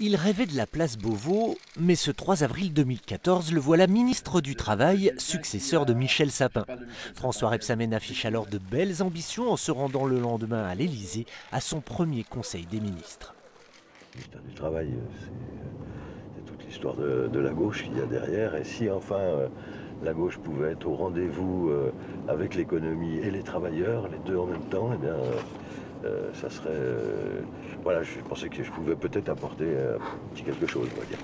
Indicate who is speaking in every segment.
Speaker 1: Il rêvait de la place Beauvau, mais ce 3 avril 2014, le voilà ministre du Travail, successeur de Michel Sapin. François Rebsamen affiche alors de belles ambitions en se rendant le lendemain à l'Élysée, à son premier conseil des ministres.
Speaker 2: Le ministère du Travail, c'est toute l'histoire de la gauche qu'il y a derrière. Et si enfin la gauche pouvait être au rendez-vous avec l'économie et les travailleurs, les deux en même temps, eh bien, ça serait... voilà, je pensais que je pouvais peut-être apporter un petit quelque chose, on va dire.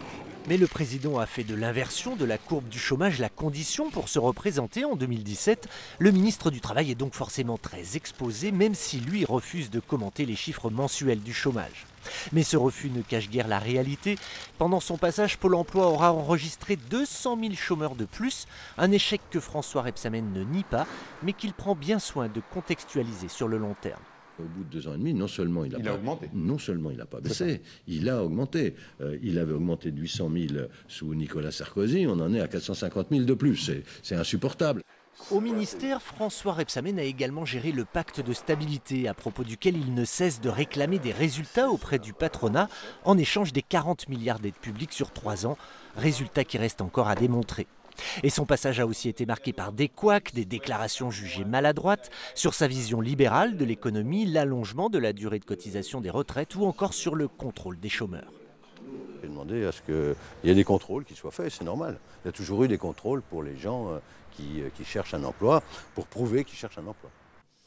Speaker 1: Mais le président a fait de l'inversion de la courbe du chômage la condition pour se représenter en 2017. Le ministre du Travail est donc forcément très exposé, même si lui refuse de commenter les chiffres mensuels du chômage. Mais ce refus ne cache guère la réalité. Pendant son passage, Pôle emploi aura enregistré 200 000 chômeurs de plus, un échec que François Rebsamen ne nie pas, mais qu'il prend bien soin de contextualiser sur le long terme.
Speaker 3: Au bout de 2 ans et demi, non seulement il n'a pas baissé, il a augmenté. Il avait augmenté de 800 000 sous Nicolas Sarkozy, on en est à 450 000 de plus. C'est insupportable.
Speaker 1: Au ministère, François Rebsamen a également géré le pacte de stabilité, à propos duquel il ne cesse de réclamer des résultats auprès du patronat en échange des 40 milliards d'aides publiques sur 3 ans, résultats qui restent encore à démontrer. Et son passage a aussi été marqué par des couacs, des déclarations jugées maladroites, sur sa vision libérale de l'économie, l'allongement de la durée de cotisation des retraites ou encore sur le contrôle des chômeurs.
Speaker 2: J'ai demandé à ce qu'il y ait des contrôles qui soient faits, c'est normal. Il y a toujours eu des contrôles pour les gens qui cherchent un emploi, pour prouver qu'ils cherchent un emploi.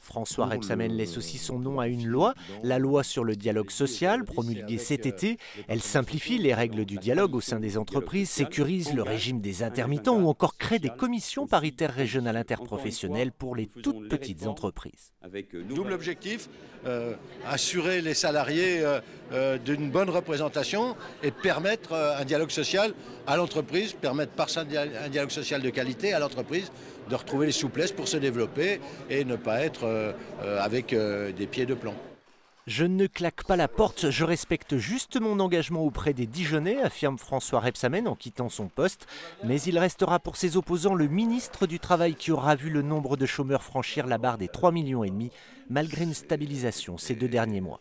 Speaker 1: François Rebsamen laisse aussi son nom à une loi, la loi sur le dialogue social, promulguée cet été. Elle simplifie les règles du dialogue au sein des entreprises, sécurise le régime des intermittents ou encore crée des commissions paritaires régionales interprofessionnelles pour les toutes petites entreprises.
Speaker 4: Double objectif, assurer les salariés d'une bonne représentation et permettre un dialogue social à l'entreprise, permettre par ça un dialogue social de qualité à l'entreprise de retrouver les souplesses pour se développer et ne pas être avec des pieds de plomb.
Speaker 1: Je ne claque pas la porte, je respecte juste mon engagement auprès des Dijonnais, affirme François Rebsamen en quittant son poste. Mais il restera pour ses opposants le ministre du Travail qui aura vu le nombre de chômeurs franchir la barre des 3,5 millions, malgré une stabilisation ces 2 derniers mois.